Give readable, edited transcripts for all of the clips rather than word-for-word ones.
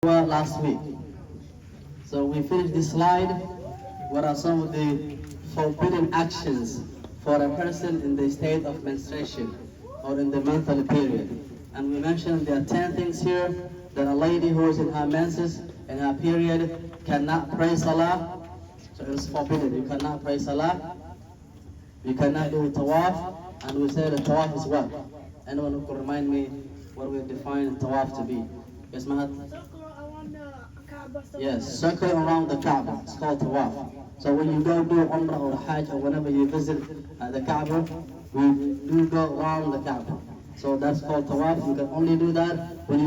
Last week. So we finished this slide. What are some of the forbidden actions for a person in the state of menstruation or in the monthly period? And we mentioned there are 10 things here that a lady who is in her menses, in her period, cannot pray salah. So it's forbidden. You cannot pray salah. You cannot do tawaf. And we said the tawaf is what? Anyone who could remind me what we define tawaf to be? Yes, Mahat? Yes, circle around the Kaaba. It's called tawaf. So when you go do Umrah or Hajj or whenever you visit the Kaaba, we do go around the Kaaba. So that's called tawaf. You can only do that when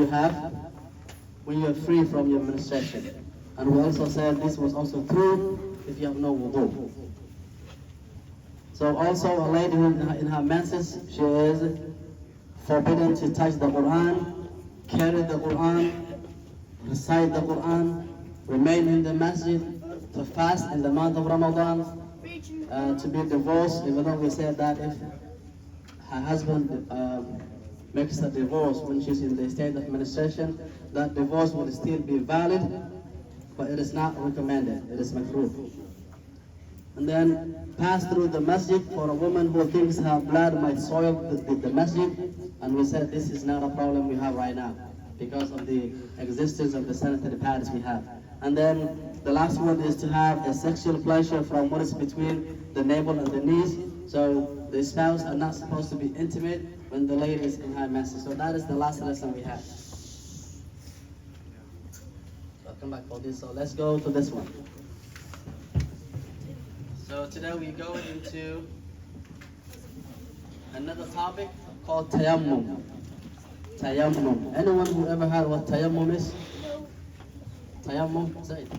you're free from your menstruation. And we also said this was also true if you have no wudu. So also a lady in her menses, she is forbidden to touch the Quran, carry the Quran, recite the Quran, remain in the masjid, to fast in the month of Ramadan, to be divorced, even though we said that if her husband makes a divorce when she's in the state of menstruation, that divorce will still be valid, but it is not recommended, it is makruh. And then pass through the masjid for a woman who thinks her blood might soil the masjid, and we said this is not a problem we have right now because of the existence of the sanitary pads we have. And then the last one is to have a sexual pleasure from what is between the navel and the knees. So the spouse are not supposed to be intimate when the lady is in her menses. So that is the last lesson we have. I'll come back for this. So let's go to this one. So today we go into another topic called tayammum. Tayammum. Anyone who ever heard what tayammum is? Tayammum? Say it.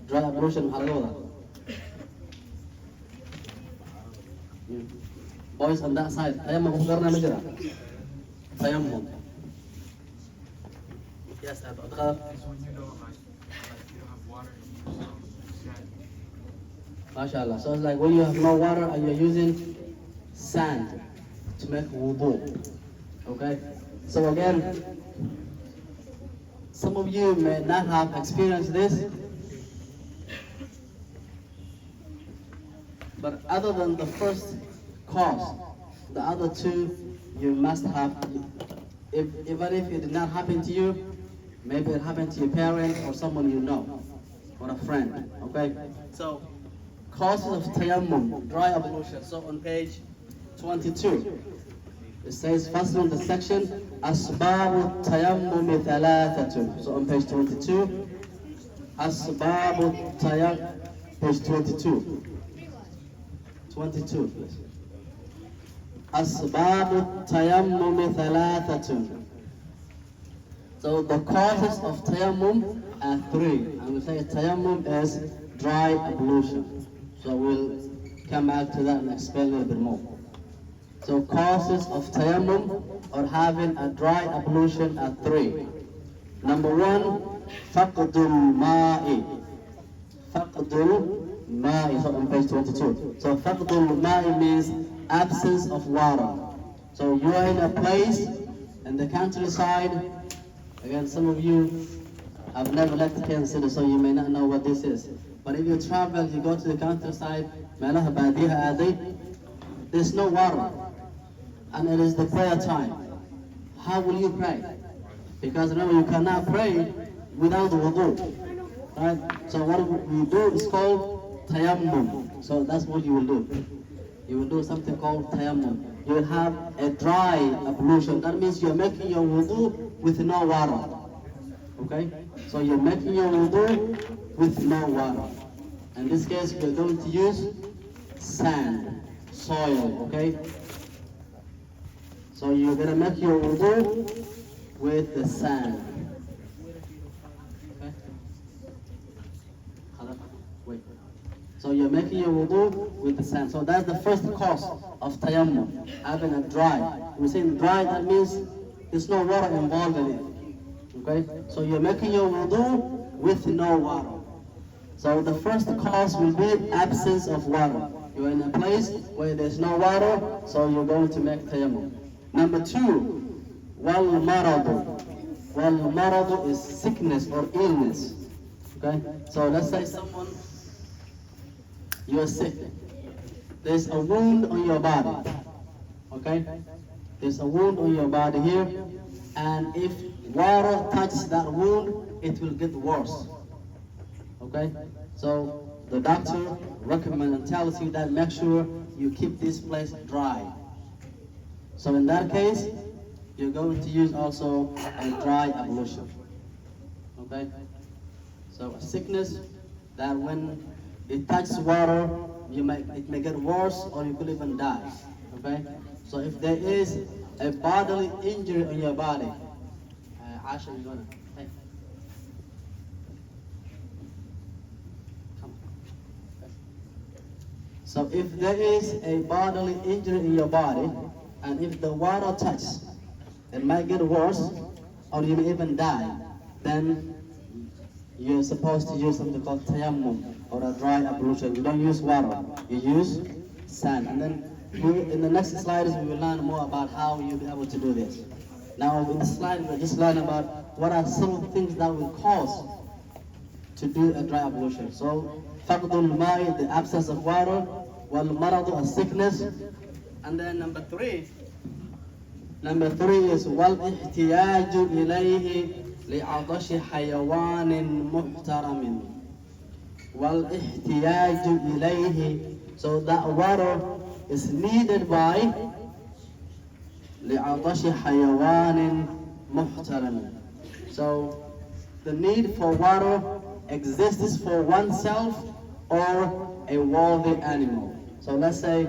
Dry ablution. Boys on that side. Tayammum. Tayammum. Yes, Abdul. MashaAllah. So it's like when you have no water and you're using sand to make wudu. Okay? So again, some of you may not have experienced this, but other than the first cause, the other two you must have. Even if it did not happen to you, maybe it happened to your parents or someone you know, or a friend. Okay? So causes of tayammum, dry ablution. So on page 22, it says first on the section, Asbabu tayammum thalathatun. So on page 22, Asbabu tayammum, page 22. 22, please. Asbabu tayammum thalathatun. So the causes of tayammum are three. And we say tayammum is dry ablution. So we'll come back to that and explain a little bit more. So causes of tayammum or having a dry ablution are three. Number one, faqdul ma'i. Faqdul ma'i, so on page 22. So faqdul ma'i means absence of water. So you are in a place in the countryside. Again, some of you have never left the Kansas City, so you may not know what this is. But if you travel, you go to the countryside, there's no water, and it is the prayer time. How will you pray? Because remember, you cannot pray without wudu, right? So what we do is called tayammum. So that's what you will do. You will do something called tayammum. You will have a dry ablution. That means you're making your wudu with no water. Okay? So you're making your wudu with no water. In this case, we're going to use sand, soil, okay? So you're going to make your wudu with the sand. Okay? Wait. So you're making your wudu with the sand. So that's the first cause of tayammum, having a dry. When we say dry, that means there's no water involved in it. Okay? So you're making your wudu with no water. So the first cause will be absence of water. You're in a place where there's no water, so you're going to make tayammum. Number two, wal maradu. وَالْمَرَضُ is sickness or illness. Okay? So let's say someone, you're sick. There's a wound on your body. Okay? There's a wound on your body here. And if water touches that wound, it will get worse. Okay? So the doctor recommends and tells you that make sure you keep this place dry. So in that case, you're going to use also a dry ablution. Okay? So a sickness that when it touches water, it may get worse or you could even die. Okay? So if there is a bodily injury on your body, Asha, you're gonna. Hey. Come on. Okay. So if there is a bodily injury in your body, and if the water touches, it might get worse, or you may even die, then you're supposed to use something called tayammum, or a dry ablution. You don't use water, you use sand. And then in the next slides, we will learn more about how you'll be able to do this. Now, in this slide, we'll just learn about what are some of the things that will cause to do a dry ablution. So, faqdul ma'i, the absence of water, wal maradu, a sickness. And then number three is wal ihtiyaju ilayhi li'adashi hayawanin muhtaramin. Wal ihtiyaju ilayhi, so that water is needed by لعطش حيوان محترم. So the need for water exists for oneself or a worthy animal. So let's say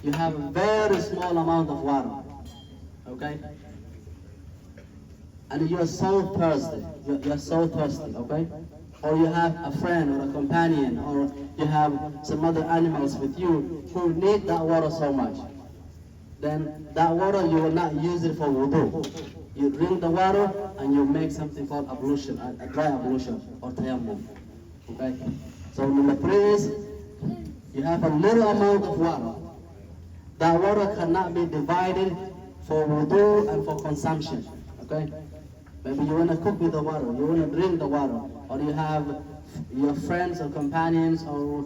you have a very small amount of water, okay? And you're so thirsty, okay? Or you have a friend or a companion, or you have some other animals with you who need that water so much. Then that water, you will not use it for wudu. You drink the water and you make something called ablution, a dry ablution or tayammum. Okay? So number three is, you have a little amount of water. That water cannot be divided for wudu and for consumption. Okay? Maybe you want to cook with the water, you want to drink the water, or you have your friends or companions or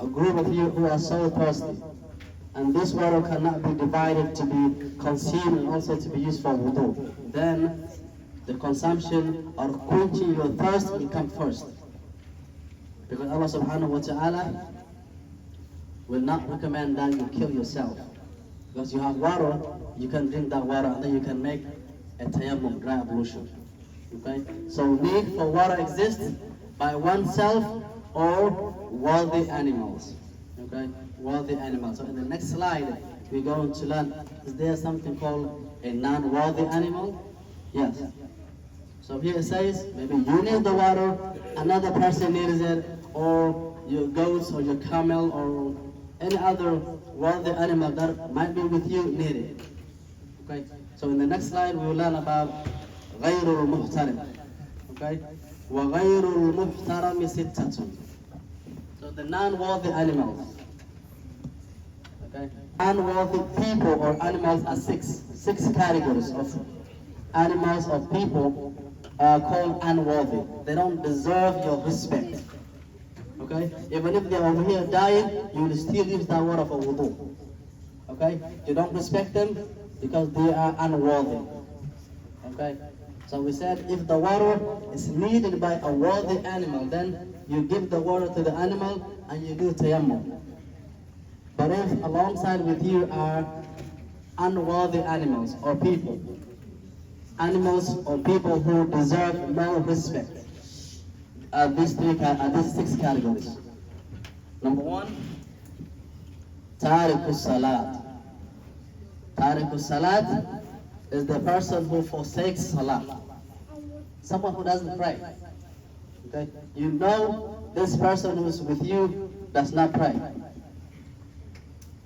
a group of you who are so thirsty. And this water cannot be divided to be consumed and also to be used for wudu. Then the consumption or quenching your thirst will come first. Because Allah subhanahu wa ta'ala will not recommend that you kill yourself. Because you have water, you can drink that water and then you can make a tayammum, dry ablution. Okay? So need for water exists by oneself or worthy animals. Okay? Worthy animals. So in the next slide, we're going to learn, is there something called a non-worthy animal? Yes. So here it says, maybe you need the water, another person needs it, or your goats or your camel or any other worthy animal that might be with you need it. Okay. So in the next slide, we will learn about غير المحترم. Okay. وغير المحترم ستة. So the non-worthy animals. Okay. Unworthy people or animals are six categories of animals or people are called unworthy. They don't deserve your respect. Okay? Even if they're over here dying, you will still use that water for wudu. Okay? You don't respect them because they are unworthy. Okay? So we said if the water is needed by a worthy animal, then you give the water to the animal and you do tayammum. But if alongside with you are unworthy animals or people, animals or people who deserve no respect, these six categories. Number one, tariqus salat. Tariqus salat is the person who forsakes salat. Someone who doesn't pray. Okay? You know this person who is with you does not pray.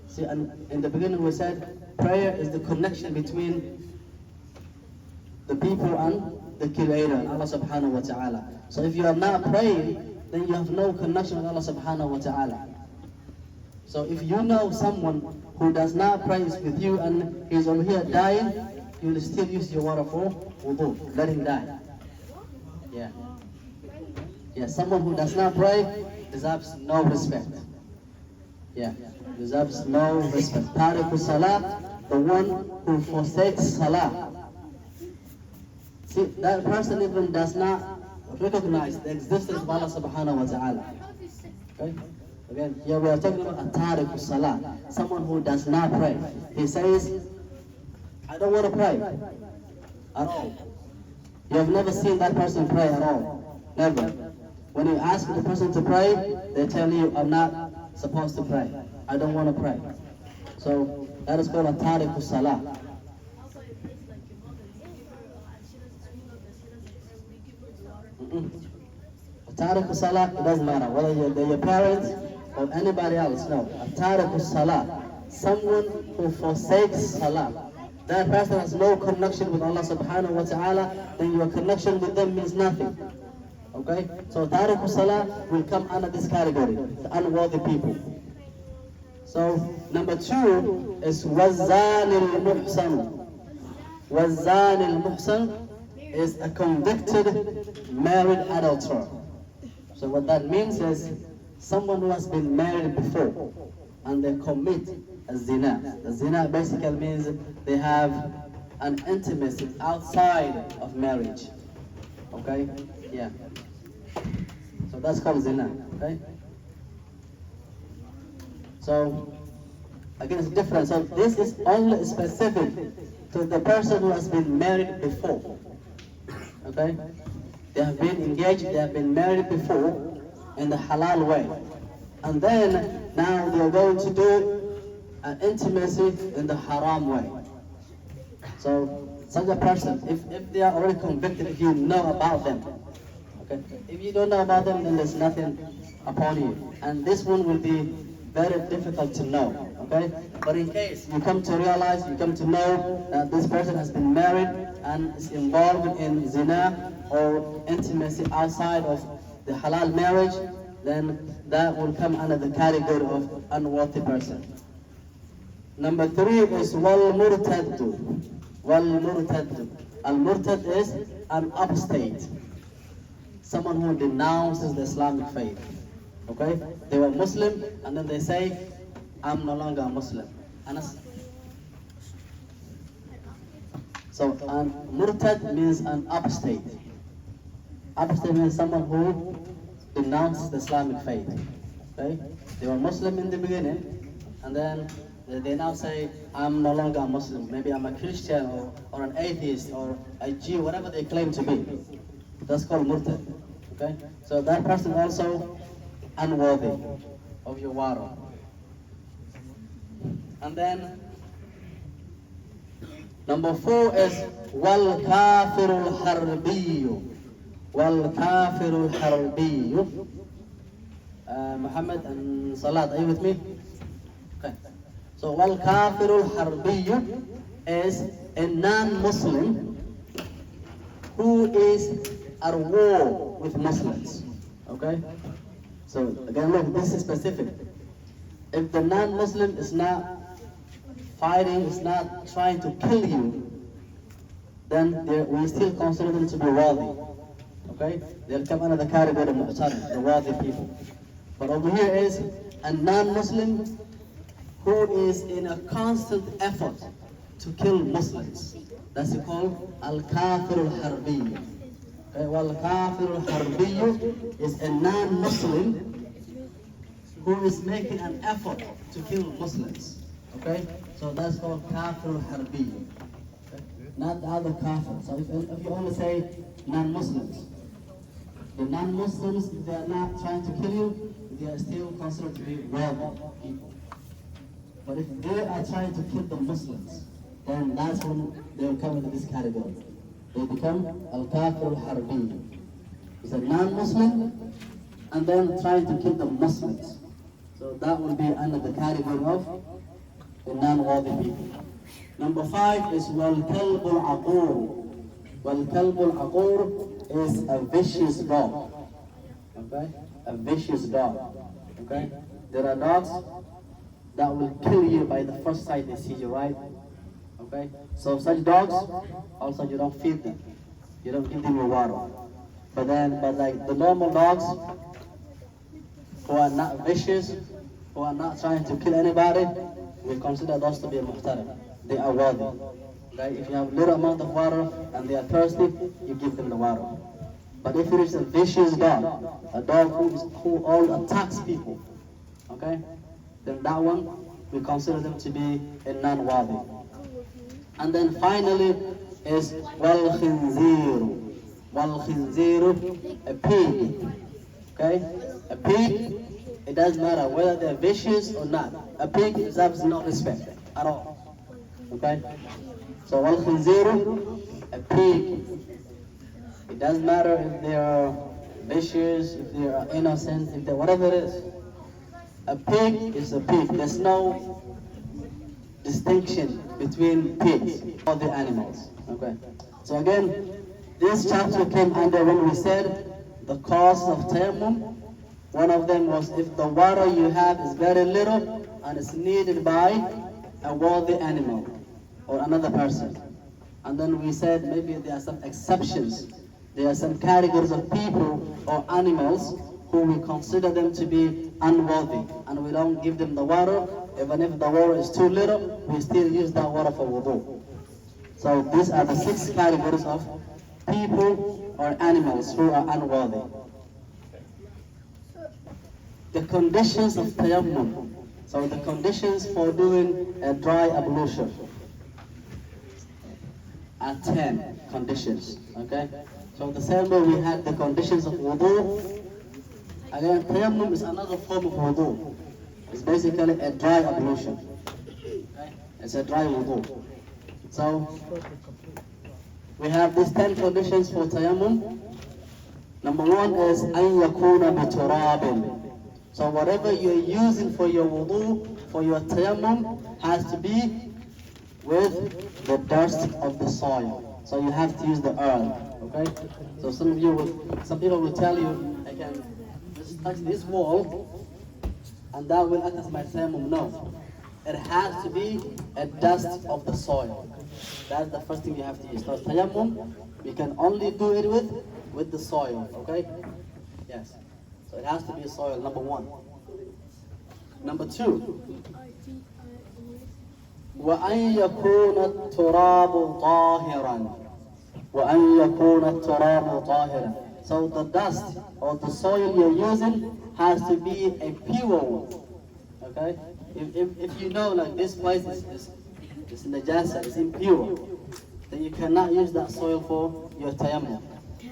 See, and in the beginning we said prayer is the connection between the people and the Creator, Allah subhanahu wa ta'ala. So if you are not praying, then you have no connection with Allah subhanahu wa ta'ala. So if you know someone who does not pray with you and is over here dying, you will still use your water for wudu. Let him die. Yeah. Yeah, someone who does not pray deserves no respect. Yeah, deserves no respect. Tariqu salah, the one who forsakes salah. See, that person even does not recognize the existence of Allah subhanahu wa ta'ala. Okay? Again, here we are talking about a tariqu salah, someone who does not pray. He says, I don't want to pray at all. You have never seen that person pray at all. Never. When you ask the person to pray, they tell you, I'm not supposed to pray. I don't want to pray. So that is called a tariqu salah. A tariqu salah, it doesn't matter whether they're your parents or anybody else. No, a tariqu salah, someone who forsakes salah. That person has no connection with Allah subhanahu wa ta'ala, then your connection with them means nothing. Okay? So tariqu salah will come under this category, the unworthy people. So number 2 is wazanil muhsan. Wazanil muhsan is a convicted married adulterer. So what that means is someone who has been married before and they commit a zina. The zina basically means they have an intimacy outside of marriage. Okay? Yeah. So that's called zina. Okay? So again, it's different. So this is only specific to the person who has been married before. Okay? They have been engaged, they have been married before in the halal way. And then now they are going to do an intimacy in the haram way. So such a person, if they are already convicted, if you know about them. Okay? If you don't know about them, then there's nothing upon you. And this one will be very difficult to know. Okay? But in case you come to realize, you come to know that this person has been married and is involved in zina or intimacy outside of the halal marriage, then that will come under the category of unworthy person. Number 3 is wal murtaddu. Wal murtaddu. Al murtad is an apostate, someone who denounces the Islamic faith. Okay? They were Muslim and then they say, I'm no longer a Muslim. So an murtad means an apostate. Apostate means someone who denounces the Islamic faith. Okay? They were Muslim in the beginning and then they now say, I'm no longer a Muslim. Maybe I'm a Christian or an atheist or a Jew, whatever they claim to be. That's called murtad. Okay? So that person also unworthy of your water. And then number 4 is wal kafirul harbiyu. Wal kafirul harbiyu. Muhammad and Salat, are you with me? Okay. So wal kafirul harbiyu is a non-Muslim who is at war with Muslims. Okay? So again, look, this is specific. If the non-Muslim is not fighting, is not trying to kill you, then we still consider them to be worthy. Okay? They'll come under the category of mu'tarid, the worthy people. But over here is a non-Muslim who is in a constant effort to kill Muslims. That's called al-kafir al-harbi. Okay? Well, al-kafir al-harbi is a non-Muslim who is making an effort to kill Muslims. Okay? So that's called kafir al-harbi. Okay? Not the other kafir. So if you only say non-Muslims, the non-Muslims, if they are not trying to kill you, they are still considered to be worthy people. But if they are trying to kill the Muslims, then that's when they will come into this category. They become al-kafir al-harbi. It's a non-Muslim and then trying to kill the Muslims. So that will be under the category of the non-worthy people. Number 5 is wal-kalb al-aqur. Wal-kalb al-aqur is a vicious dog. Okay? A vicious dog. Okay? There are dogs that will kill you by the first sight they see you, right? Okay? So such dogs, also you don't feed them. You don't give them your water. But like the normal dogs who are not vicious, who are not trying to kill anybody, we consider those to be muhtaram. They are worthy. Right? If you have a little amount of water and they are thirsty, you give them the water. But if it is a vicious dog, a dog who all attacks people, okay, then that one we consider them to be a non-worthy. And then finally is wal khinziru. Wal khinziru, a pig. Okay? A pig, it doesn't matter whether they're vicious or not. A pig deserves no respect at all. Okay? So wal khinziru, a pig. It doesn't matter if they are vicious, if they are innocent, if they whatever it is. A pig is a pig. There's no distinction between pigs or the animals. Okay. So again, this chapter came under when we said the cause of tayammum. One of them was if the water you have is very little and it's needed by a worthy animal or another person. And then we said maybe there are some exceptions. There are some categories of people or animals who we consider them to be unworthy, and we don't give them the water. Even if the water is too little, we still use that water for wudu. So these are the 6 categories of people or animals who are unworthy. The conditions of tayammum. So the conditions for doing a dry ablution are 10 conditions. Okay? So the same way we had the conditions of wudu. Again, tayammum is another form of wudu. It's basically a dry ablution. Okay? It's a dry wudu. So we have these 10 conditions for tayammum. Number 1 is an yakuna biturabin. So whatever you're using for your wudu, for your tayammum, has to be with the dust of the soil. So you have to use the earth. Okay? So some people will tell you, I can just touch this wall and that will act as my tayammum. No. It has to be a dust of the soil. That's the first thing you have to use. So tayammum, we can only do it with the soil. Okay? Yes. So it has to be soil, number 1. Number 2. وأن يكون التراب طاهرا. وأن يكون التراب طاهرا. So the dust or the soil you're using has to be a pure one. Okay? If you know like this place is najasa, it's impure, then you cannot use that soil for your tayammum.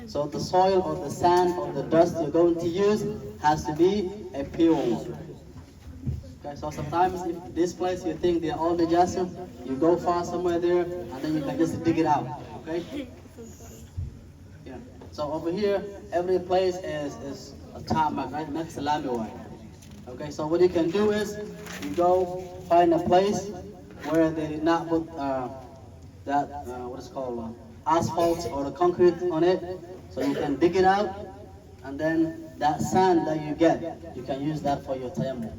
So the soil or the sand or the dust you're going to use has to be a pure one. Okay, so sometimes if this place you think they're all najasa, you go far somewhere there and then you can just dig it out. Okay? Yeah. So over here, every place is a tarmac, right? Next Islamic way. Okay, so what you can do is you go find a place where they did not put what is called asphalt or the concrete on it, so you can dig it out, and then that sand that you get, you can use that for your tayammum.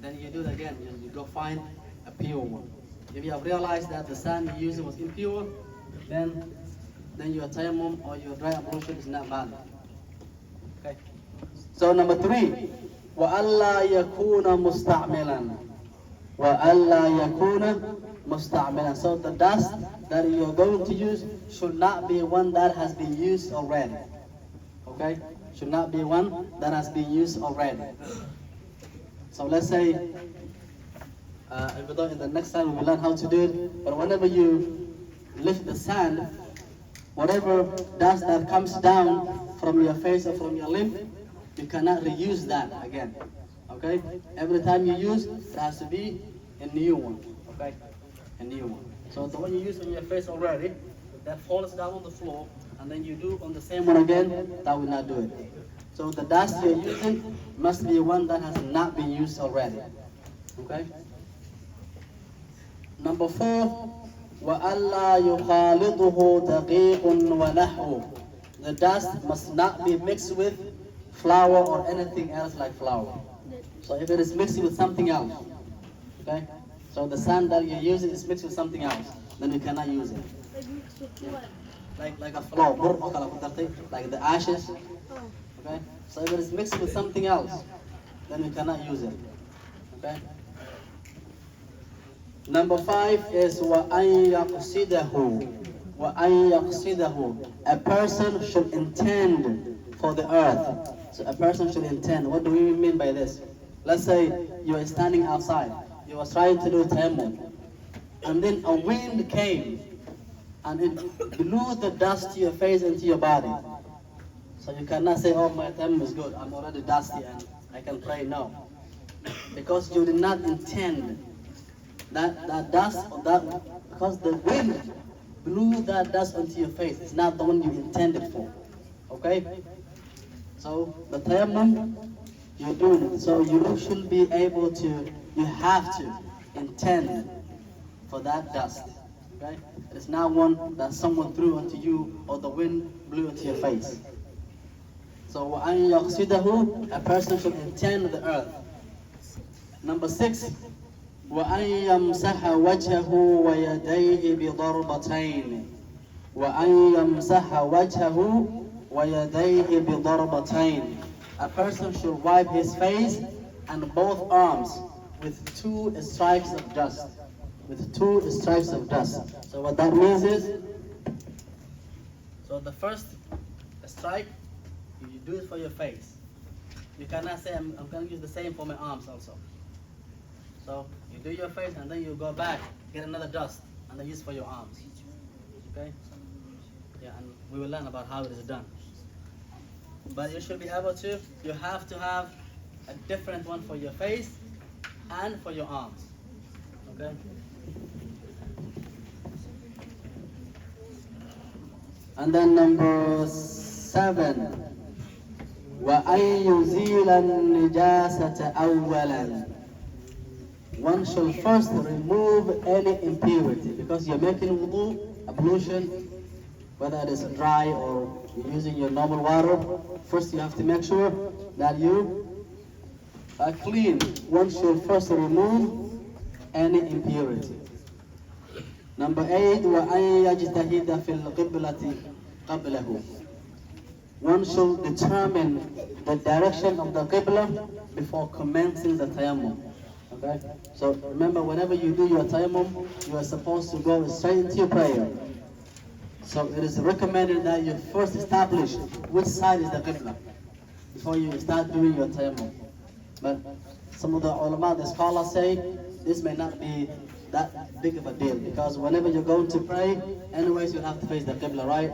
Then you do it again, you go find a pure one. If you have realized that the sand you used was impure, then your tayammum or your dry ablution is not valid. Okay. So number 3, وَأَلَّا يَكُونَ مُسْتَعْمِلًا. وَأَلَّا يَكُونَ مُسْتَعْمِلًا. So the dust that you are going to use should not be one that has been used already. Okay? Should not be one that has been used already. So let's say, in the next time we will learn how to do it, but whenever you lift the sand, whatever dust that comes down from your face or from your limb, you cannot reuse that again. Okay? Every time you use, it has to be a new one. Okay? A new one. So the one you use on your face already, that falls down on the floor, and then you do on the same one again, that will not do it. So the dust you're using must be one that has not been used already. Okay? Number 4, وَأَلَّا يُخَالِطُهُ دَقِيقٌ وَنَحْوٌ. The dust must not be mixed with flour or anything else like flour. So if it is mixed with something else, okay? So the sand that you're using is mixed with something else, then you cannot use it. Like a flour, like the ashes, okay? So if it is mixed with something else, then you cannot use it, okay? Number 5 is وَأَن يَقْصِدَهُ. وَأَن يَقْصِدَهُ. A person should intend for the earth. So a person should intend. What do we mean by this? Let's say you are standing outside. You are trying to do tayammum. And then a wind came and it blew the dust to your face and to your body. So you cannot say, oh, my tayammum is good. I'm already dusty and I can pray. No. Because you did not intend that dust, or that, because the wind blew that dust onto your face. It's not the one you intended for. Okay? So the tayammum, you're doing it. So you should be able to, you have to intend for that dust. Okay? It's not one that someone threw onto you or the wind blew into your face. So وَأَن يَقْصِدَهُ. A person should intend the earth. Number 6. وأن يمسح وجهه ويديه بضربتين. وأن يمسح وجهه ويديه بضربتين. A person should wipe his face and both arms with 2 stripes of dust. With 2 stripes of dust. So what that means is, so the first stripe, you do it for your face. You cannot say, I'm going to use the same for my arms also. So you do your face and then you go back, get another dust, and then use for your arms. Okay? Yeah, and we will learn about how it is done. But you should be able to, you have to have a different one for your face and for your arms. Okay? And then number 7. وَأَن يُزِيلَ النِّجَاسَةَ أَوَّلًا. One should first remove any impurity, because you're making wudu, ablution, whether it is dry or you're using your normal water. First you have to make sure that you are clean. One should first remove any impurity. Number 8, وَأَن يَجْتَهِدَ فِي الْقِبْلَةِ قَبْلَهُ. One should determine the direction of the qibla before commencing the tayammum. Okay? So remember, whenever you do your tayammum, you are supposed to go straight into your prayer. So it is recommended that you first establish which side is the qibla before you start doing your tayammum. But some of the ulama, the scholars say, this may not be that big of a deal, because whenever you're going to pray, anyways you have to face the qibla, right?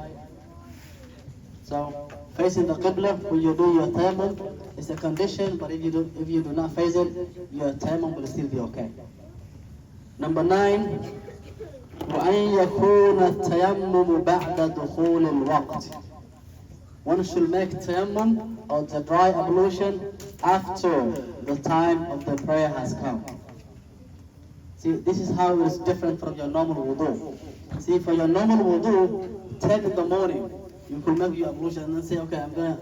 So facing the qibla when you do your tayammum is a condition, but if you do not face it, your tayammum will still be okay. Number 9, وَأَن يَكُونَ التَّيَمُّمُ بَعْدَ دُخُولِ الْوَقْتِ. One should make tayammum or the dry ablution after the time of the prayer has come. See, this is how it is different from your normal wudu. See, for your normal wudu, 10 in the morning, you could make your ablution and then say, okay, I'm going to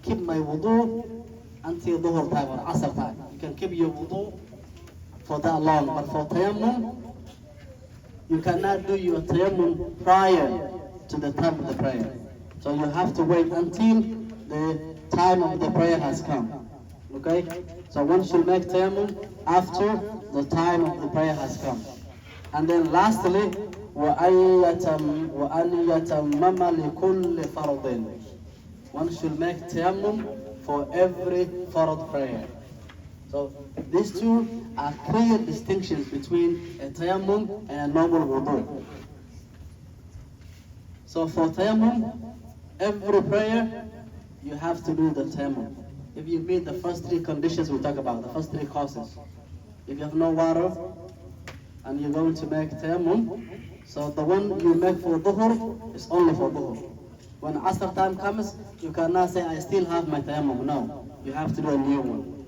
keep my wudu until dhuhr time or asr time. You can keep your wudu for that long. But for tayammum, you cannot do your tayammum prior to the time of the prayer. So you have to wait until the time of the prayer has come. Okay? So one should make tayammum after the time of the prayer has come. And then lastly, وَأَن يَتَمَّمَ لِكُلِّ فَرْضٍ. One should make tayammum for every fard prayer. So these two are clear distinctions between a tayammum and a normal wudu. So for tayammum, every prayer, you have to do the tayammum. If you meet the first 3 conditions we talk about, the first 3 causes. If you have no water, and you're going to make tayammum, so the one you make for dhuhr is only for dhuhr. When asr time comes, you cannot say, I still have my tayammum. No, you have to do a new one.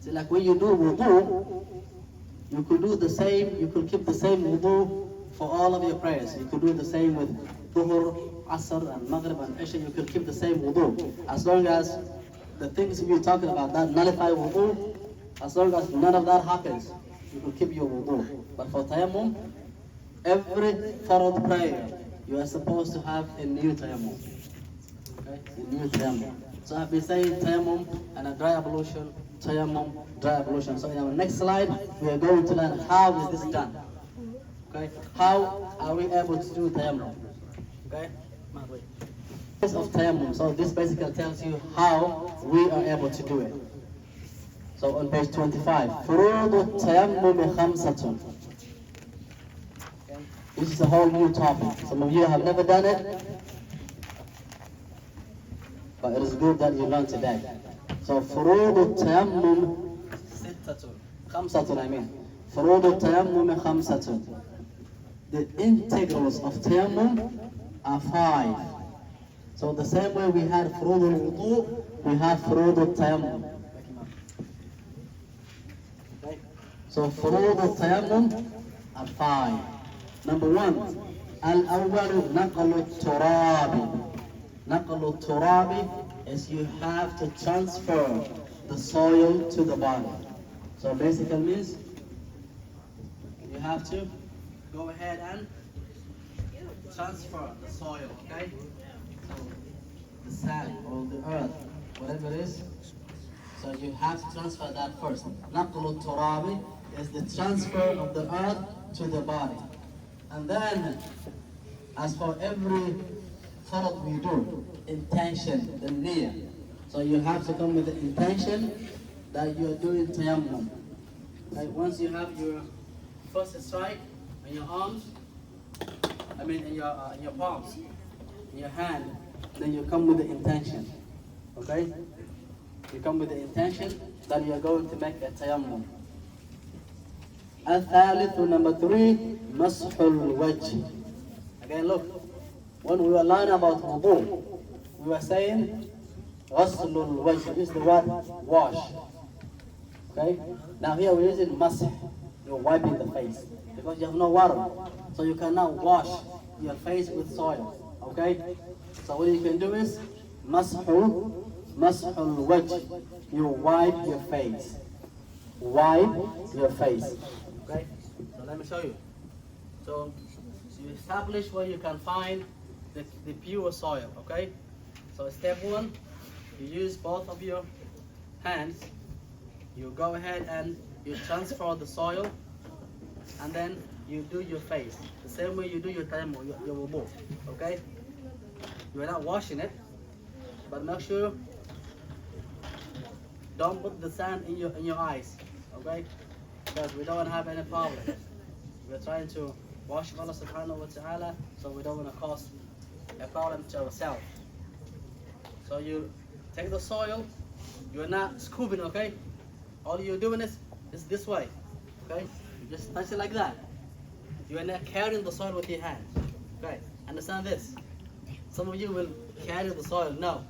So like when you do wudu, you could do the same, you could keep the same wudu for all of your prayers. You could do the same with Dhuhr, Asr, and Maghrib, and Isha, you could keep the same wudu. As long as the things we're talking about that nullify wudu, as long as none of that happens, you could keep your wudu. But for tayammum, every farad prayer, you are supposed to have a new tayammum. Okay? A new tayammum. So I've been saying tayammum and a dry ablution, tayammum, dry ablution. So in our next slide, we are going to learn how is this done. Okay? How are we able to do tayammum? Okay? Of tayammum. So this basically tells you how we are able to do it. So on page 25, فروض التيمم خمسة. This is a whole new topic. Some of you have never done it, but it is good that you learn today. So فروض التيمم ستة. خمسة I mean. فروض التيمم خمسة. The integrals of tayammum are 5. So the same way we had فروض الوضوء, we have فروض التيمم. Okay? So فروض التيمم are 5. Number 1, الأول نقل التراب. نقل التراب is you have to transfer the soil to the body. So basically means you have to go ahead and transfer the soil, okay? So the sand or the earth, whatever it is. So you have to transfer that first. نقل التراب is the transfer of the earth to the body. And then, as for every farad we do, intention, the niyyah. So you have to come with the intention that you are doing tayammum. Like once you have your first strike in your arms, in your palms, in your hand, then you come with the intention. Okay? You come with the intention that you are going to make a tayammum. الثالث, number 3, مسح الوجه. Again, look, when we were learning about wudu, we were saying غسل الوجه is the word wash. Okay? Now here we're using masah. You're wiping the face because you have no water, so you cannot wash your face with soil. Okay? So what you can do is مسح الوجه. You wipe your face. Wipe your face. Okay? So let me show you. So you establish where you can find the pure soil. Okay? So step 1, you use both of your hands. You go ahead and you transfer the soil, and then you do your face the same way you do your tayammum, your wudu. Okay? You are not washing it, but make sure don't put the sand in your eyes. Okay? Because we don't want to have any problem. We're trying to worship Allah subhanahu wa ta'ala, so we don't want to cause a problem to ourselves. So you take the soil, you're not scooping, okay? All you're doing is this way, okay? You just touch it like that. You are not carrying the soil with your hands, okay? Understand this? Some of you will carry the soil. No.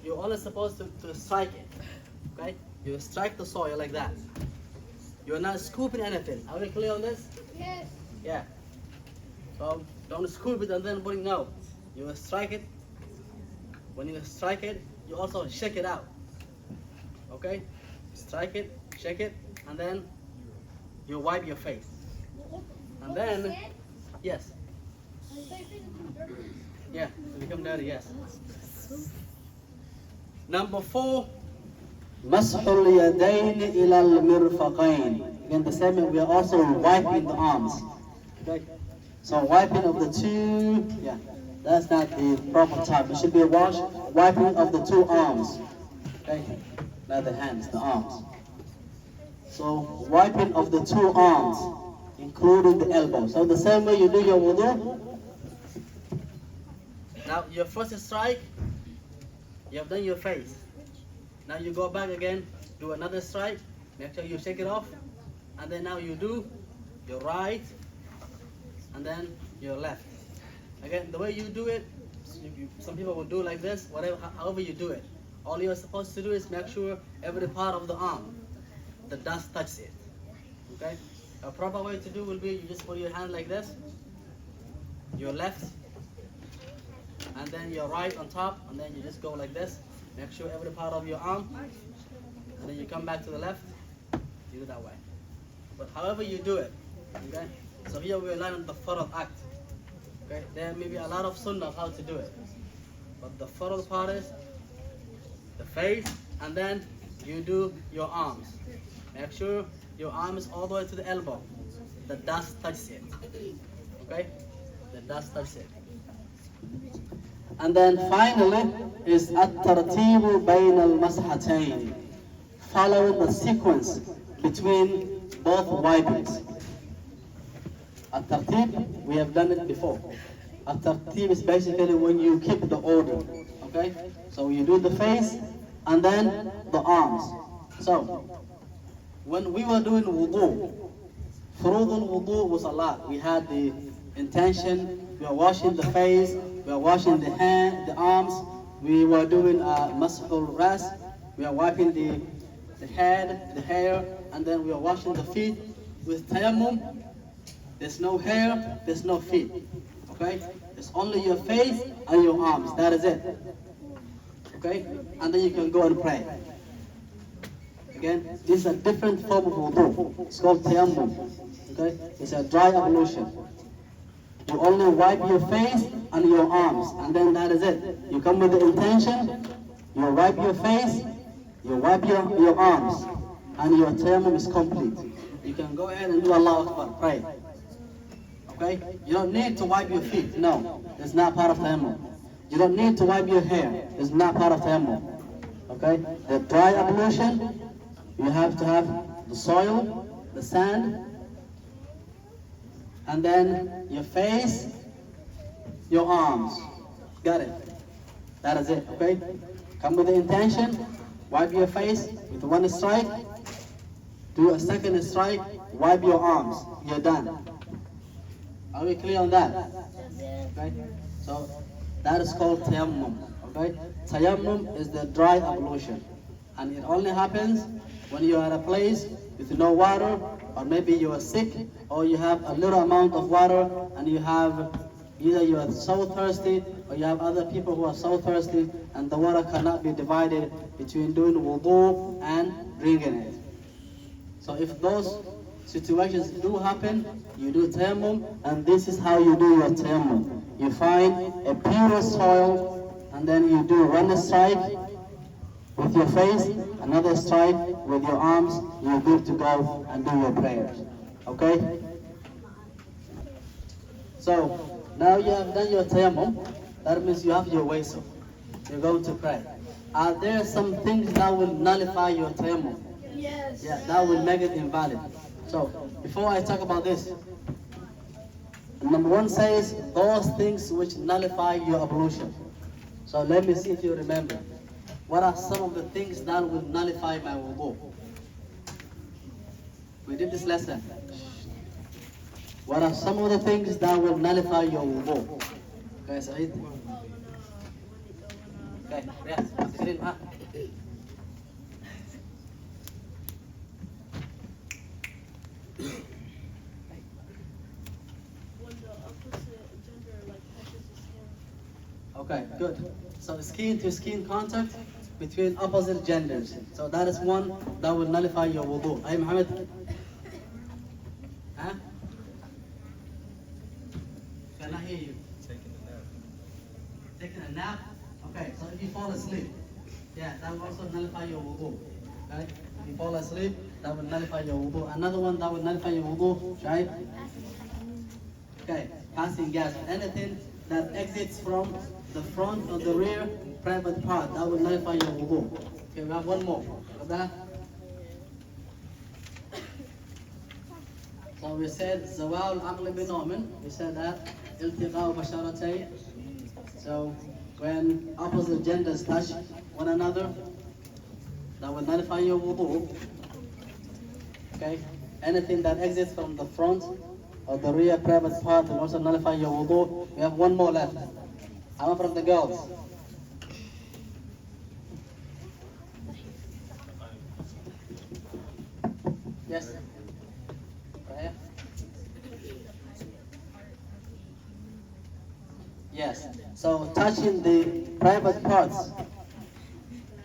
You're only supposed to strike it, okay? You strike the soil like that. You're not scooping anything. Are we clear on this? Yes. Yeah. So don't scoop it and then put it. No. You strike it. When you strike it, you also shake it out. Okay? Strike it, shake it, and then you wipe your face. And then, yes. Yeah, to become dirty, yes. Number 4, مسح اليدين إلى المرفقين. Again, the same way we are also wiping the arms. Okay? So wiping of the 2, yeah, that's not the proper type. It should be a wash, wiping of the 2 arms. Okay? Not the hands, the arms. So wiping of the 2 arms, including the elbow. So the same way you do your wudu. Now your first strike, you have done your face. Now you go back again, do another strike, make sure you shake it off, and then now you do your right, and then your left. Again, the way you do it, some people will do like this, however you do it. All you're supposed to do is make sure every part of the arm, the dust touches it. Okay? A proper way to do will be you just put your hand like this, your left then your right on top, and then you just go like this. Make sure every part of your arm, and then you come back to the left. You do that way. But however you do it, okay? So here we are learning the farad act. Okay? There may be a lot of sunnah of how to do it. But the farad part is the face, and then you do your arms. Make sure your arm is all the way to the elbow. The dust touches it. Okay? The dust touches it. And then finally is at-tartibu bayna al-mashatayn. Following the sequence between both wipings. At-tartib, we have done it before. At-tartib is basically when you keep the order. Okay? So you do the face and then the arms. So when we were doing wudu, furud al-wudu was a lot. We had the intention, we are washing the face, we are washing the hand, the arms, we were doing masjidul ras, we are wiping the head, the hair, and then we are washing the feet. With tayammum, there's no hair, there's no feet. Okay? It's only your face and your arms. That is it. Okay? And then you can go and pray. Again, this is a different form of wudu. It's called tayammum. Okay? It's a dry ablution. You only wipe your face and your arms, and then that is it. You come with the intention, you wipe your face, you wipe your arms, and your tayammum is complete. You can go ahead and do Allahu Akbar, pray. Okay? You don't need to wipe your feet, no. It's not part of tayammum. You don't need to wipe your hair. It's not part of tayammum. Okay? The dry ablution, you have to have the soil, the sand, and then your face, your arms. Got it? That is it, okay? Come with the intention, wipe your face with one strike, do a second strike, wipe your arms. You're done. Are we clear on that? Okay? So that is called tayammum. Okay? Tayammum is the dry ablution. And it only happens when you are at a place with no water, or maybe you are sick, or you have a little amount of water, and you have either you are so thirsty, or you have other people who are so thirsty, and the water cannot be divided between doing wudu and drinking it. So if those situations do happen, you do tayammum, and this is how you do your tayammum. You find a pure soil, and then you do one strike with your face, another strike with your arms, you're good to go and do your prayers. Okay? So, now you have done your tayammum, that means you have your waisel. You're going to pray. Are there some things that will nullify your tayammum? Yes. Yeah, that will make it invalid. So, before I talk about this, number one says, those things which nullify your ablution. So let me see if you remember. What are some of the things that will nullify my wudu? We did this lesson. What are some of the things that will nullify your wudu? Okay, Saeed. Okay, yes. Green, huh? When the opposite gender touches the skin. Okay, good. So skin to skin contact between opposite genders. So that is one that will nullify your wudu. Hey Muhammad? Huh? Can I hear you? Taking a nap. Taking a nap? Okay, so if you fall asleep, yeah, that will also nullify your wudu. Okay? If you fall asleep, that will nullify your wudu. Another one that will nullify your wudu, right? Okay, passing gas. Anything that exits from the front or the rear private part, that will nullify your wudu. Okay, we have one more. Got that? So we said zawal aql bin Omen. We said that iltiqa basharatay. So when opposite genders touch one another, that will nullify your wudu. Okay? Anything that exits from the front or the rear private part will also nullify your wudu. We have one more left. How about from the girls? Yes? Right here? Yes. So touching the private parts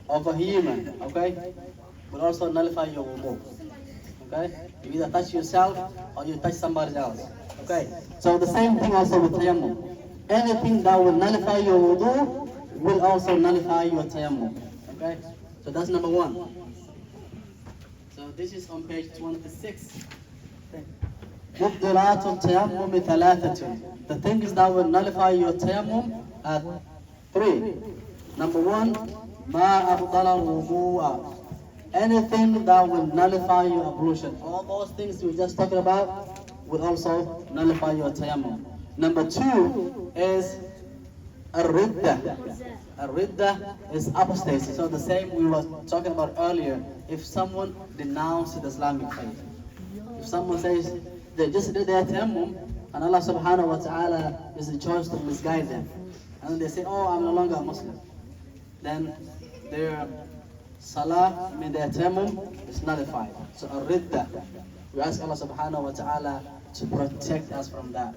of a human, okay, will also nullify your wudu. Okay? You either touch yourself or you touch somebody else. Okay? So the same thing also with tayammum. Anything that will nullify your wudu will also nullify your tayammum. Okay? So that's number one. So this is on page 26. مبطلات التيمم ثلاثة. The things that will nullify your tayammum are three. Number one, ما أبطل الوضوء. Anything that will nullify your ablution. All those things we just talked about will also nullify your tayammum. Number two is الردة. الردة is apostasy. So the same we were talking about earlier. If someone denounces the Islamic faith, if someone says they just did their tayammum and Allah subhanahu wa ta'ala is in charge to misguide them, and they say, oh, I'm no longer a Muslim, then their salah, their tayammum is nullified. So ridda, we ask Allah subhanahu wa ta'ala to protect us from that.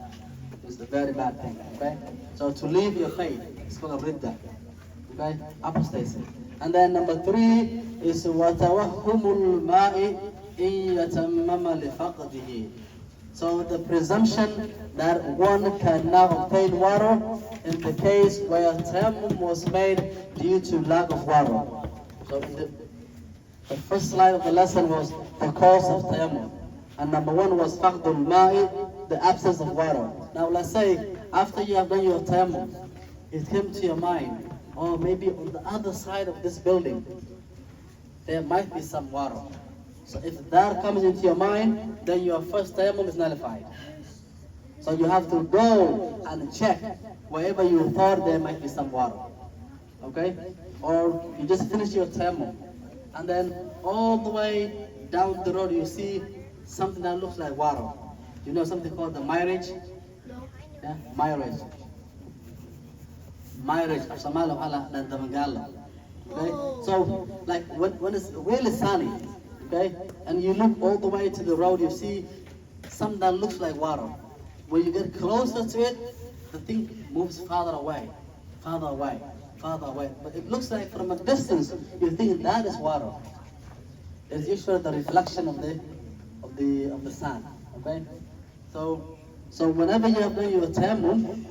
It's a very bad thing, okay? So to leave your faith, it's called a ridda, okay? Apostasy. And then number three is وَتَوَهُّمُ الْمَاءِ إِن يَتَمَّمَ لِفَقْدِهِ. So the presumption that one can now obtain water in the case where tayammum was made due to lack of water. So the first slide of the lesson was the cause of tayammum. And number one was faqdul ma'i, the absence of water. Now let's say after you have done your tayammum, it came to your mind, or maybe on the other side of this building, there might be some water. So if that comes into your mind, then your first tayammum is nullified. So you have to go and check wherever you thought there might be some water. Okay? Or you just finish your tayammum, and then all the way down the road you see something that looks like water. You know something called the mirage? Yeah? Mirage. Mirage. Okay? So like when it's really sunny, okay, and you look all the way to the road, you see something that looks like water. When you get closer to it, the thing moves farther away, farther away, farther away. But it looks like from a distance, you think that is water. It's usually the reflection of the sun. Okay? So whenever you have done your tayammum,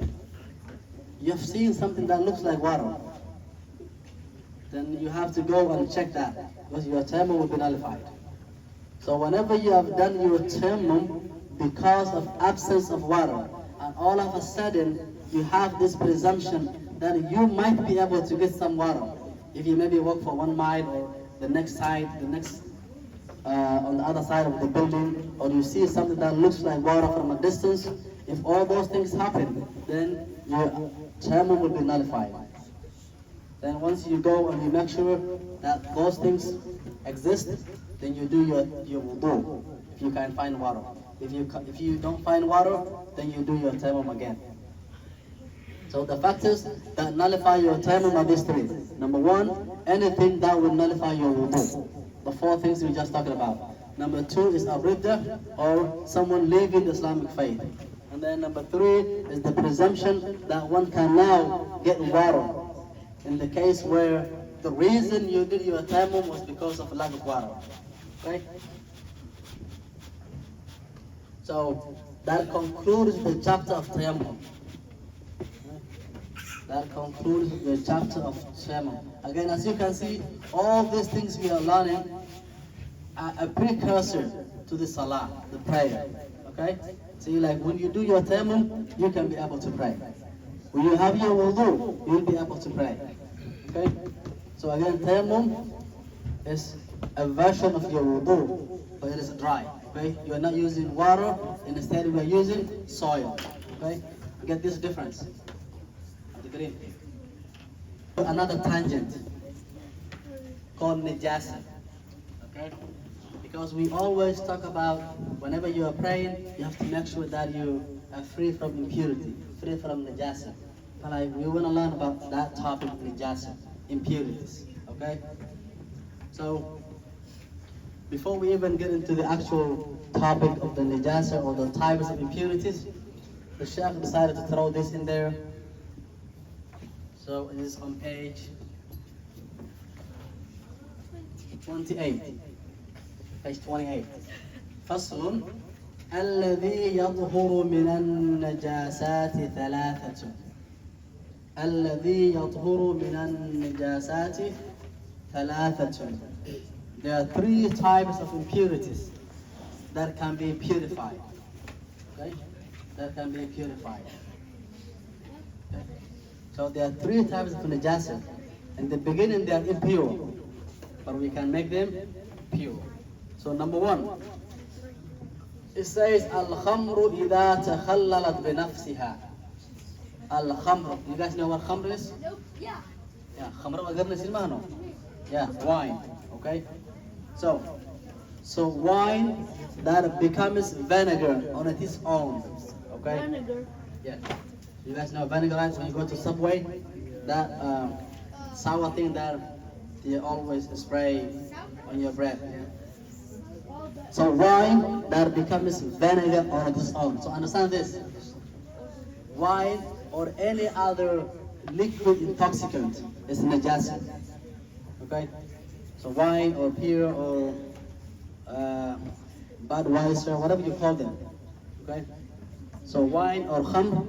you have seen something that looks like water, then you have to go and check that, because your tayammum will be nullified. So whenever you have done your tayammum because of absence of water, and all of a sudden you have this presumption that you might be able to get some water, if you maybe walk for 1 mile or the next side, on the other side of the building, or you see something that looks like water from a distance, if all those things happen, then your tayammum will be nullified. Then once you go and you make sure that those things exist, then you do your wudu, if you can find water. If you don't find water, then you do your tayammum again. So the factors that nullify your tayammum are these three. Number one, anything that will nullify your wudu. The four things we just talked about. Number two is a ridda, or someone leaving the Islamic faith. And then number three is the presumption that one can now get water in the case where the reason you did your tayammum was because of lack of water. Okay? So that concludes the chapter of tayammum. That concludes the chapter of tayammum. Again, as you can see, all these things we are learning are a precursor to the salah, the prayer. Okay? See, like when you do your tayammum, you can be able to pray. When you have your wudu, you will be able to pray. Okay? So again, tayammum is a version of your wudu, but it is dry. Okay? You are not using water, instead we are using soil. Okay? Get this difference. Another tangent called najasa. Okay? Because we always talk about whenever you are praying, you have to make sure that you are free from impurity, free from najasa. But we want to learn about that topic, najasa, impurities. Okay? So before we even get into the actual topic of the najasa or the types of impurities, the Shaykh decided to throw this in there So it is on page 28. Page 28. فصل الذي يظهر من النجاسات ثلاثة. الذي يظهر من النجاسات ثلاثة. There are three types of impurities that can be purified. Okay? That can be purified. Okay? So there are three types of najasa. In the beginning they are impure, but we can make them pure. So number one, it says al-khamru idha takhallalat bi nafsiha. Al-khamr. You guys know what khamr is? Nope. Yeah. Yeah, khamr agar silmano. Yeah, wine. Okay? So wine that becomes vinegar on its own. Okay? Vinegar. Yeah. You guys know vinegar, right? When you go to Subway, that sour thing that you always spray on your breath. Yeah? So wine that becomes vinegar on its own. So understand this. Wine or any other liquid intoxicant is najasa. Okay? So wine or beer or Budweiser, whatever you call them. Okay? So wine or khamr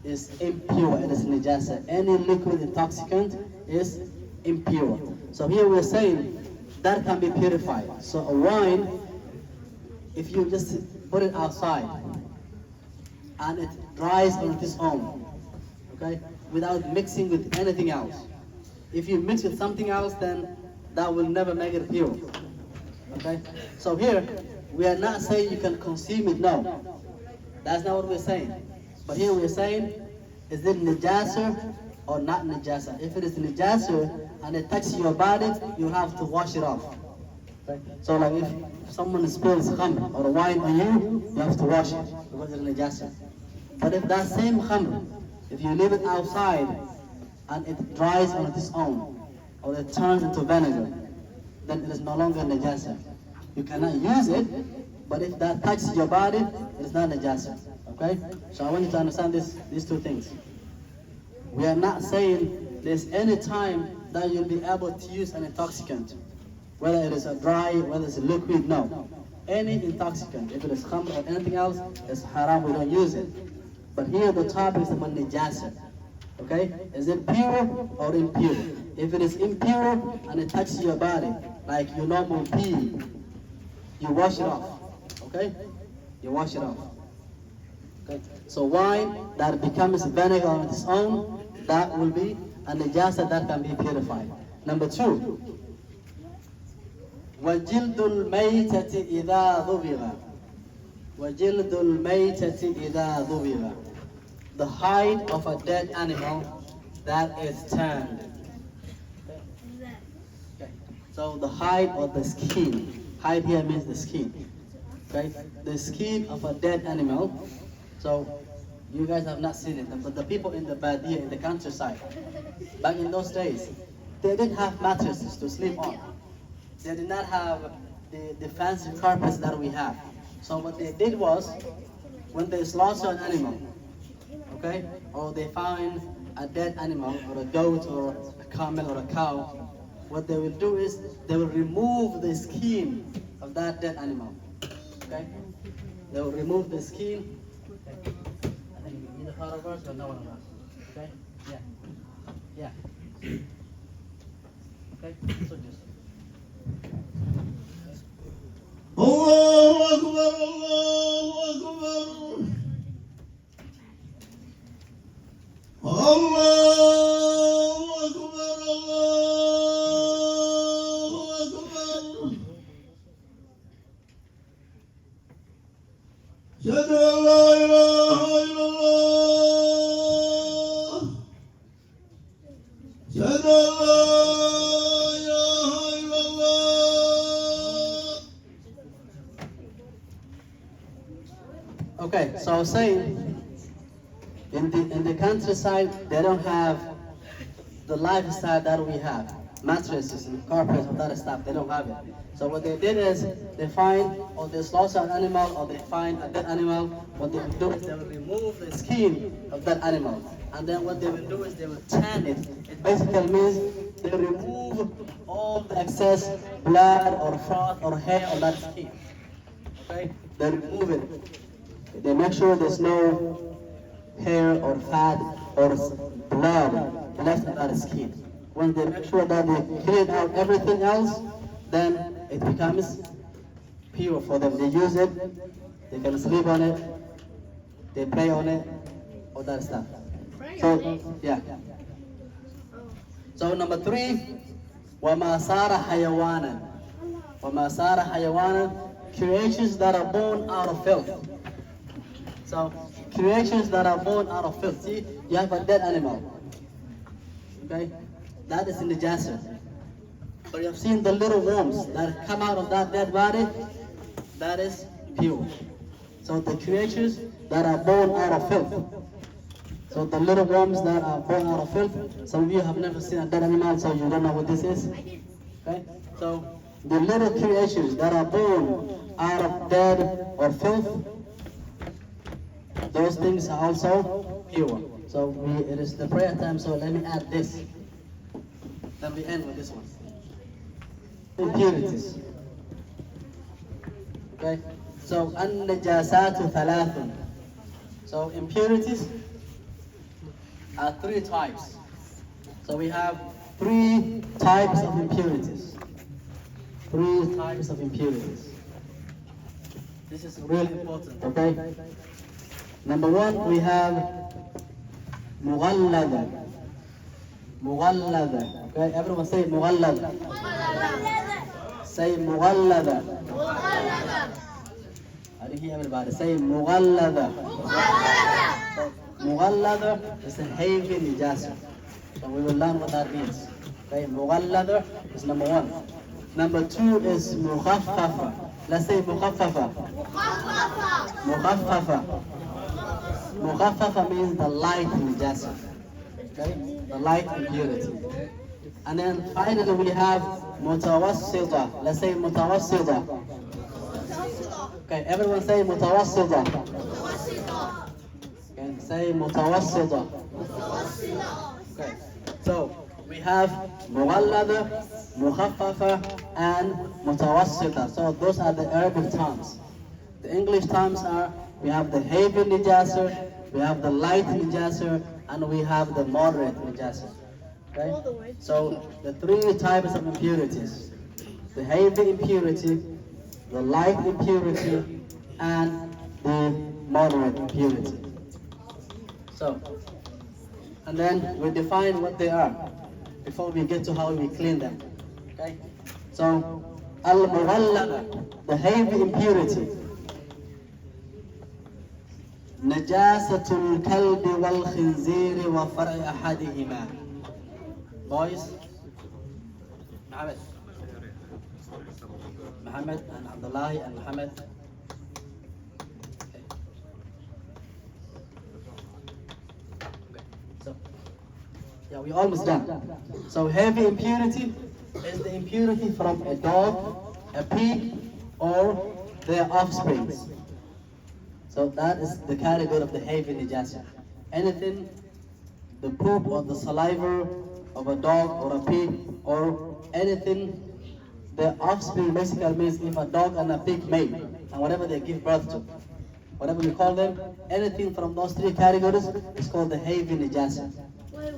is impure, it is najasa. Any liquid intoxicant is impure. So here we're saying that can be purified. So a wine, if you just put it outside and it dries on its own, okay, without mixing with anything else. If you mix with something else, then that will never make it pure. Okay? So here, we are not saying you can consume it, no. That's not what we're saying. But here we're saying, is it najasa or not najasa? If it is najasa and it touches your body, you have to wash it off. Okay? So like if someone spills khamr or wine on you, you have to wash it because it's najasa. But if that same khamr, if you leave it outside and it dries on its own, or it turns into vinegar, then it is no longer najasa. You cannot use it, but if that touches your body, it is not najasa. Okay? So I want you to understand these two things. We are not saying there's any time that you'll be able to use an intoxicant, whether it is a dry, whether it's a liquid, no. Any intoxicant, if it is khamr or anything else, it's haram, we don't use it. But here the topic is about najasa. Okay? Is it pure or impure? If it is impure and it touches your body, like your normal pee, you wash it off. Okay? You wash it off. Okay? So wine that becomes vinegar on its own, that will be a najasa that can be purified. Number two, وَجِلْدُ الْمَيْتَةِ إِذَا ذُبِغَ. وَجِلْدُ الْمَيْتَةِ إِذَا ذُبِغَ. The hide of a dead animal that is tanned. Okay. So the hide or the skin. Hide here means the skin. Okay? The skin of a dead animal. So you guys have not seen it, but the people in the badia, in the countryside, back in those days, they didn't have mattresses to sleep on. They did not have the fancy carpets that we have. So what they did was, when they slaughter an animal, okay, or they find a dead animal, or a goat, or a camel, or a cow, what they will do is, they will remove the skin of that dead animal. Okay? They will remove the skin. Okay. I think you need a part of us or no one of us. Okay? Yeah. Yeah. Okay? So just. الله أكبر الله أكبر الله أكبر الله أكبر أشهد أن لا إله إلا الله أشهد أن لا إله إلا الله. Okay, so I was saying, in the countryside, they don't have the lifestyle that we have. mattresses and carpets, all that stuff. They don't have it. So what they did is they find or they slaughter an animal or they find a dead animal. What they will do is they will remove the skin of that animal. And then what they will do is they will tan it. It basically means they remove all the excess blood or fat or hair on that skin. Okay? They remove it. They make sure there's no hair or fat or blood left on that skin. When they make sure that they clean out everything else, then it becomes pure for them. They use it, they can sleep on it, they pray on it, all that stuff. So, yeah. So number 3, وَمَا صَارَ حَيَوَانًا. وَمَا صَارَ حَيَوَانًا, creations that are born out of filth. So, creations that are born out of filth. See, you have a dead animal. Okay? That is in the jasad. So you have seen the little worms that come out of that dead body, that is pure. So the creatures that are born out of filth. So the little worms that are born out of filth, some of you have never seen a dead animal, so you don't know what this is. Okay? So the little creatures that are born out of dead or filth, those things are also pure. So it is the prayer time, so let me add this. Then we end with this one. Impurities. Okay? So, النجاسات ثلاث. So, impurities are 3 types. So, we have 3 types of impurities. 3 types of impurities. This is really important, okay? Number 1, we have مغلظة. مغلظة. Okay, everyone say مغلظة. Say مغلظة. I didn't hear everybody. Say مغلظة. So, مغلظة is a heavy najasa. So we will learn what that means. Okay, مغلظة is number 1. Number 2 is مخففة. Let's say مخففة. مخففة. مخففة means the light najasa. Okay, the light impurity. And then finally we have متوسطة. Let's say متوسطة. Okay, everyone say متوسطة. Okay, say متوسطة. Okay, so we have مغلظة, مخففة, and متوسطة. So those are the Arabic terms. The English terms are, we have the heavy najasa, we have the light najasa, and we have the moderate najasa. Okay? So the 3 types of impurities: the heavy impurity, the light impurity, and the moderate impurity. So, and then we define what they are before we get to how we clean them. Okay? So, al-mughallada, the heavy impurity. نجاسة الكلب والخنزير وفرع أحدهما. Boys, Muhammad and Abdullah and Muhammad. Okay. So, yeah, we're almost done. So heavy impurity is the impurity from a dog, a pig, or their offsprings. So that is the category of the heavy najasa. Anything, the poop or the saliva of a dog or a pig or anything, the offspring basically means if a dog and a pig mate and whatever they give birth to, whatever we call them, anything from those 3 categories is called the heavy najasa.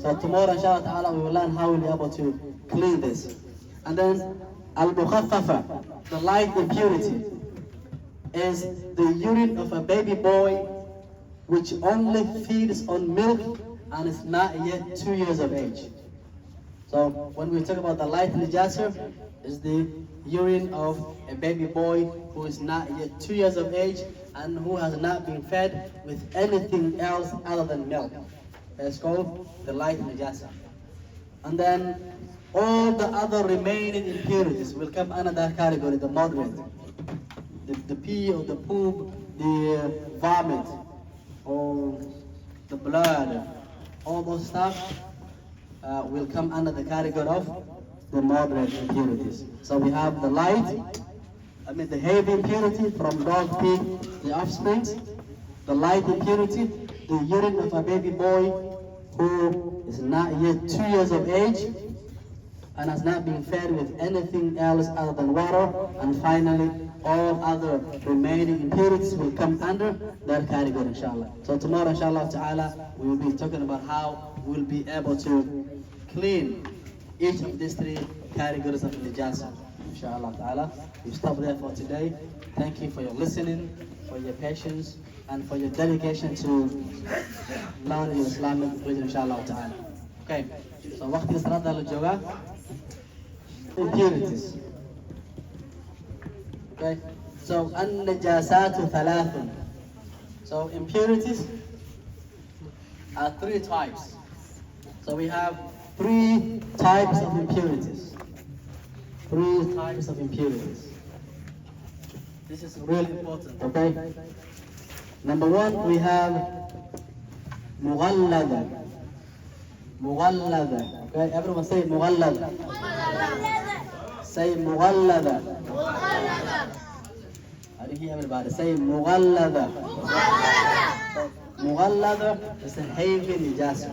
So tomorrow inshallah ta'ala we will learn how we'll be able to clean this. And then al-mukhaffafa, the light impurity, is the urine of a baby boy which only feeds on milk and is not yet 2 years of age. So when we talk about the light najasa, is the urine of a baby boy who is not yet 2 years of age and who has not been fed with anything else other than milk. That's called the light najasa. And then all the other remaining impurities will come under that category, the moderate. The pee or the poop, the vomit, or the blood, all those stuff will come under the category of the moderate impurities. So we have the the heavy impurity from dog, pig, the offsprings, the light impurity, the urine of a baby boy who is not yet 2 years of age and has not been fed with anything else other than water, and finally all other remaining impurities will come under that category, inshallah. So tomorrow, inshallah ta'ala, we will be talking about how we'll be able to clean each of these three categories of najasa, inshallah ta'ala. We stop there for today. Thank you for your listening, for your patience, and for your dedication to learn your Islamic religion, inshallah ta'ala. Okay, so waqti salada la jooga. Impurities. Okay, so an-najasatu thalathun. So impurities are three types. So we have three types of impurities. Three types of impurities. This is really important, okay? Number one, we have mughallada. Mughallada. Okay, everyone say mughallada. Say mughallada. I didn't hear everybody. Say mughallada. Mughallada is a heavy najasa.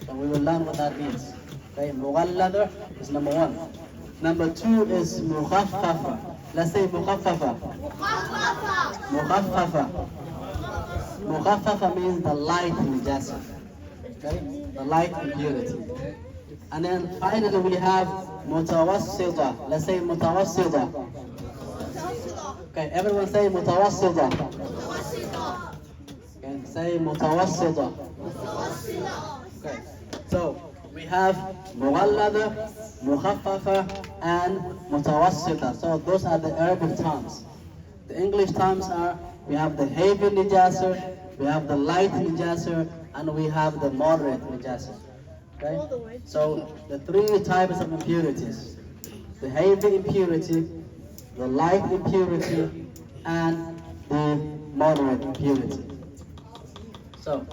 So we will learn what that means. Okay, mughallada is number one. Number two is mukhaffafa. Let's say mukhaffafa. Mukhaffafa. Mukhaffafa means the light najasa. Okay, the light impurity. And then finally we have mutawassita. Let's say mutawassita. Okay, everyone say mutawassita. Okay, say mutawassita. Okay, so we have mughallada, mukhaffafa, and mutawassita. So those are the Arabic terms. The English terms are, we have the heavy najasa, we have the light najasa, and we have the moderate najasa. Okay? So the three types of impurities: the heavy impurity, the light impurity, and the moderate impurity. So,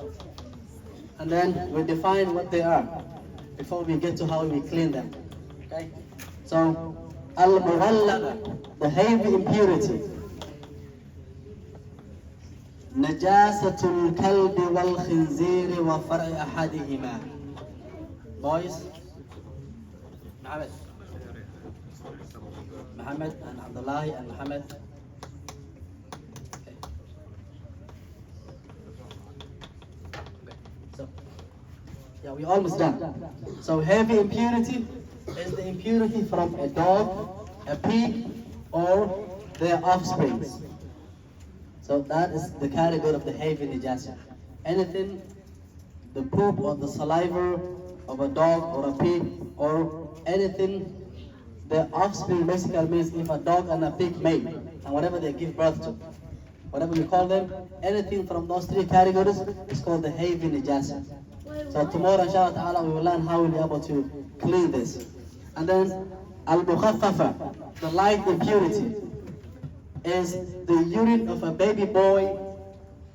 and then we define what they are before we get to how we clean them. Okay? So, al-mughallada, the heavy impurity. Najasatul kalbi wal khinziri wa far'i ahadihima. Boys, Muhammad and Abdullah and Muhammad. Okay. So, yeah, we're almost done. So heavy impurity is the impurity from a dog, a pig, or their offsprings. So that is the category of the heavy najasa. Anything, the poop or the saliva of a dog or a pig, or anything, the offspring basically means if a dog and a pig mate, and whatever they give birth to, whatever we call them, anything from those three categories is called the heavy najasa. So tomorrow, inshallah ta'ala, we will learn how we'll be able to clean this. And then, al-mukhaffafa, the light impurity, is the urine of a baby boy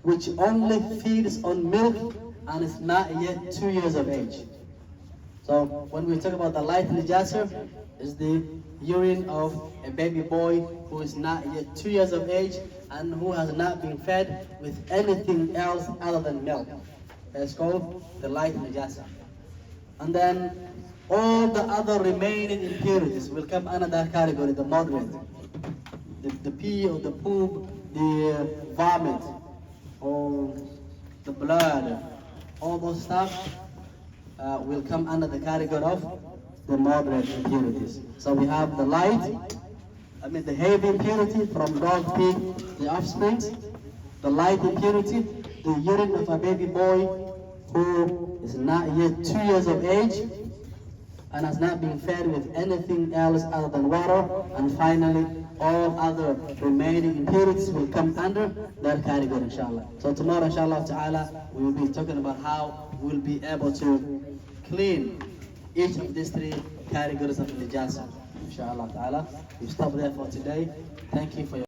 which only feeds on milk and is not yet 2 years of age. So when we talk about the light najasa, is the urine of a baby boy who is not yet 2 years of age and who has not been fed with anything else other than milk. That's called the light najasa. And then all the other remaining impurities will come under that category, the moderate. The pee or the poop, the vomit, or the blood, all those stuff will come under the category of the moderate impurities. So we have the the heavy impurity from dog, pig, the offsprings, the light impurity, the urine of a baby boy who is not yet 2 years of age and has not been fed with anything else other than water, and finally all other remaining impurities will come under that category, inshallah. So tomorrow, inshallah ta'ala, we will be talking about how we'll be able to clean each of these three categories of najasa, inshallah ta'ala. We stop there for today. Thank you for your